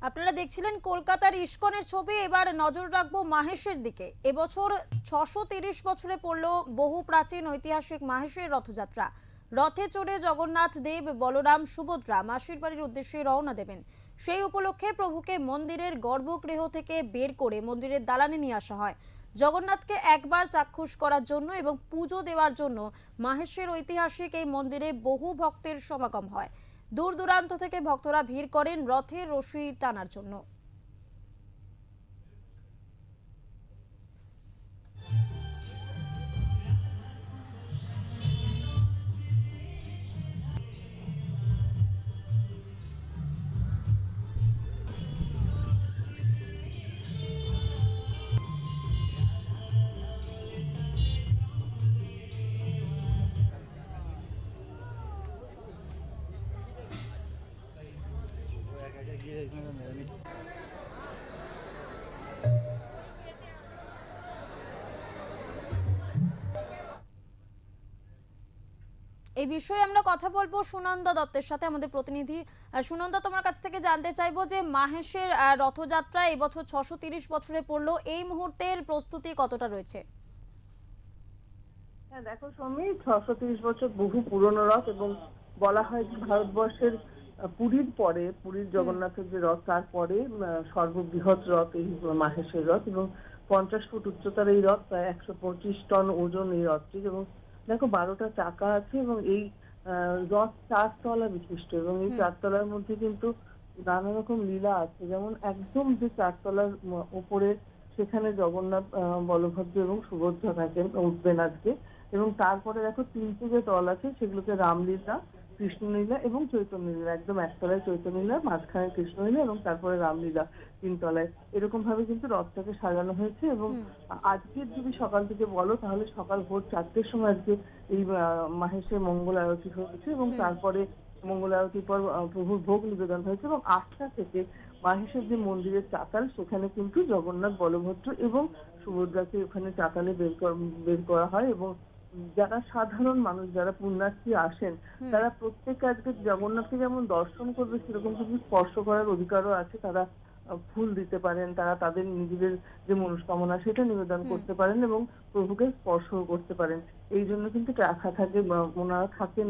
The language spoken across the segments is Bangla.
আপনারা দেখছিলেন কলকাতার ইস্কনের ছবি। এবার নজর রাখবো মাহেশের দিকে। এবছর 630 বছরে পড়ল বহু প্রাচীন ঐতিহাসিক মাহেশের রথযাত্রা। রথে চড়ে জগন্নাথ দেব, বলরাম, সুভদ্রা মাসির বাড়ির উদ্দেশ্যে রওনা দেবেন। সেই উপলক্ষে প্রভুকে মন্দিরের গর্ভগৃহ থেকে বের করে মন্দিরের দালানে নিয়ে আসা হয় জগন্নাথকে একবার চাক্ষুষ করার জন্য এবং পুজো দেওয়ার জন্য। মাহেশের ঐতিহাসিক এই মন্দিরে বহু ভক্তের সমাগম হয়। দূর দূরান্ত থেকে ভক্তরা ভিড় করেন রথের রশি টানার জন্য। এই বিষয়ে আমরা কথা বলবো সুনন্দা দত্তের সাথে, আমাদের প্রতিনিধি। সুনন্দা, তোমার কাছ থেকে জানতে চাইবো যে মাহেশের রথযাত্রা এবছর 630 বছরে পড়লো, এই মুহূর্তের প্রস্তুতি কতটা রয়েছে? হ্যাঁ, দেখো সৌমি, 630 বছর বহু পুরনো রথ এবং বলা হয় যে ভারতবর্ষের পুরীর পরে, পুরীর জগন্নাথের যে রথ তারপরে সর্ববৃহৎ রথ এই মাহেশের রথ। এবং 50 ফুট উচ্চতার এই রথ, প্রায় 125 টন ওজন এই রথটির। এবং দেখো 12টা চাকা আছে এবং এই রথ 4 তলা বিশিষ্ট। এবং এই 4 তলার মধ্যে কিন্তু নানা রকম লীলা আছে। যেমন একদম যে 4 তলার উপরে, সেখানে জগন্নাথ, বলভদ্র এবং সুভদ্রা থাকেন, উঠবেন আজকে। এবং তারপরে দেখো 3টে যে তল আছে সেগুলোকে রামলীলা, কৃষ্ণলীলা এবং চৈতন্যলীলা। একদম একতলায় চৈতন্যলীলা, মাঝখানে কৃষ্ণলীলা এবং তারপরে রামলীলা 3 তলায়। এরকম ভাবে কিন্তু রথটাকে সাজানো হয়েছে। এবং আজকের যদি সকাল থেকে বলো, তাহলে সকাল ভোর 4টের সময় আজকে এই মাহেশের মঙ্গল আরতি হয়েছে। এবং তারপরে মঙ্গল আরতির পর প্রভুর ভোগ নিবেদন হয়েছে। এবং 8টা থেকে মাহেশের যে মন্দিরের চাতাল, সেখানে কিন্তু জগন্নাথ, বলভদ্র এবং সুভদ্রাকে ওখানে চাতালে বের করা হয়। এবং যারা সাধারণ মানুষ, যারা পুণ্যার্থী আসেন, তারা প্রত্যেকে আজকে জগন্নাথকে যেমন দর্শন করবে, সেরকম কিন্তু স্পর্শ করার অধিকারও আছে। তারা ফুল দিতে পারেন, তারা তাদের নিজেদের যে মনস্কামনা সেটা নিবেদন করতে পারেন এবং প্রভুকে স্পর্শও করতে পারেন। এই জন্য কিন্তু রাখা থাকে, ওনারা থাকেন।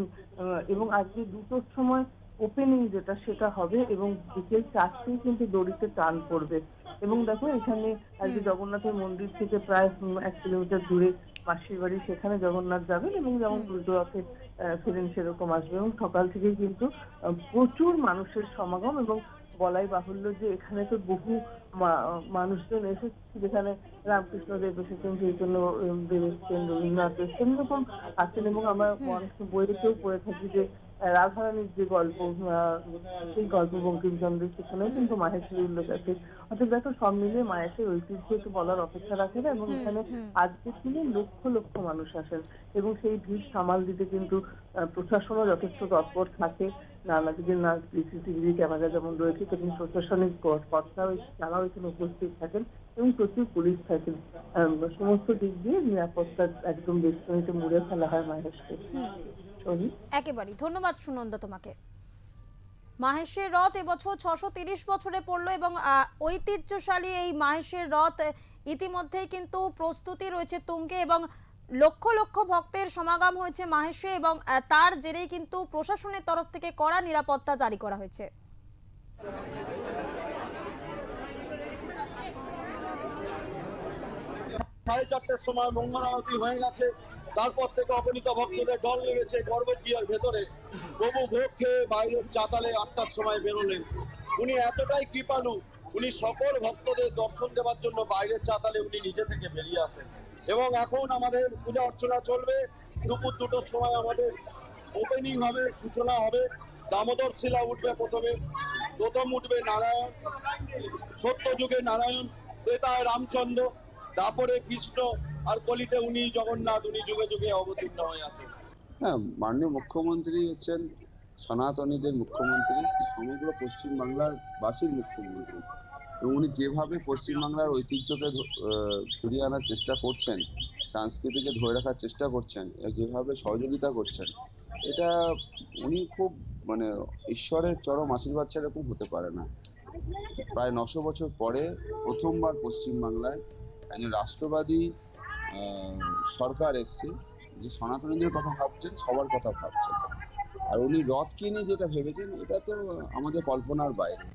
এবং আজকে 2টোর সময় ওপেনিং যেটা, সেটা হবে এবং বিকেল 4টেই কিন্তু দড়িতে টান পড়বে। এবং দেখো এখানে আজকে জগন্নাথের মন্দির থেকে প্রায় 1 কিলোমিটার দূরে মাসির বাড়ি, সেখানে জগন্নাথ যাবেন এবং যেমন উল্টো রথে ফেরেন সেরকম আসবে। এবং সকাল থেকেই কিন্তু প্রচুর মানুষের সমাগম। এবং বলাই বাহুল্য যে এখানে তো বহু মানুষজন এসেছে, যেখানে রামকৃষ্ণ দেব এসেছেন, চৈতন্য দেব এসেছেন, রবীন্দ্রনাথ এসেছেন, এরকম আছেন। এবং আমরা অনেক বইতেও পড়ে থাকি যে রাধারানীর যে গল্প, সেই গল্প বঙ্কিমচন্দ্রের, সেখানেও কিন্তু মাহেশের উল্লেখ আছে। অর্থাৎ দেখো সব মিলিয়ে মাহেশের ঐতিহ্য একটু বলার অপেক্ষা রাখে না। এবং এখানে আজকের দিনে লক্ষ লক্ষ মানুষ আসেন এবং সেই ভিড় সামাল দিতে কিন্তু প্রশাসনও যথেষ্ট তৎপর থাকে। নানা দিকে না সিসিটিভি ক্যামেরা যেমন রয়েছে, তেমনি প্রশাসনিক কর্তাও তারাও এখানে উপস্থিত থাকেন এবং প্রচুর পুলিশ থাকেন। সমস্ত দিক দিয়ে নিরাপত্তা একদম বেষ্টনীতে মুড়ে ফেলা হয় মাহেশকে। একেবারেই ধন্যবাদ সুনন্দা তোমাকে। মাহেশের রথ এবছর 630 বছরে পড়লো এবং ঐতিহ্যশালী এই মাহেশের রথ ইতিমধ্যেই কিন্তু প্রস্তুতি রয়েছে তুঙ্গে এবং লক্ষ লক্ষ ভক্তের সমাগম হয়েছে মাহেশে এবং তার জেরেই কিন্তু প্রশাসনের তরফ থেকে কড়া নিরাপত্তা জারি করা হয়েছে। 4:30টার সময় মঙ্গল আরতি হয়ে গেছে। তারপর থেকে অগণিত ভক্তদের ঢল নেমেছে গর্ভগৃহের ভেতরে। প্রভু ভোগ খেয়ে বাইরের চাতালে 8টার সময় বেরোলেন। উনি এতটাই কৃপালু, উনি সকল ভক্তদের দর্শন দেওয়ার জন্য বাইরের চাতালে উনি নিজে থেকে বেরিয়ে আসেন। এবং এখন আমাদের পূজা অর্চনা চলবে। দুপুর 2টোর সময় আমাদের ওপেনিং হবে, সূচনা হবে। দামোদর শিলা উঠবে প্রথমে, প্রথম উঠবে নারায়ণ, সত্য যুগে নারায়ণ, ত্রেতায় রামচন্দ্র, তারপরে কৃষ্ণ, আর কলিতে উনি জগন্নাথ, উনি যুগে যুগে অবতীর্ণ হয়ে আছেন। হ্যাঁ, মাননীয় মুখ্যমন্ত্রী হচ্ছেন সনাতনীদের মুখ্যমন্ত্রী, সমগ্র পশ্চিমবাংলার বাসীর মুখ্যমন্ত্রী। এবং উনি যেভাবে পশ্চিমবাংলার ঐতিহ্যকে ফিরিয়ে আনার চেষ্টা করছেন, সংস্কৃতিকে ধরে রাখার চেষ্টা করছেন, যেভাবে সহযোগিতা করছেন, এটা উনি খুব, মানে ঈশ্বরের চরম আশীর্বাদ ছাড়া এরকম হতে পারে না। প্রায় 900 বছর পরে প্রথমবার পশ্চিমবাংলায় একজন রাষ্ট্রবাদী সরকার এসছে, যে সনাতনীদের কথা ভাবছেন, সবার কথা ভাবছেন। আর উনি রথকে নিয়ে যেটা ভেবেছেন, এটা তো আমাদের কল্পনার বাইরে।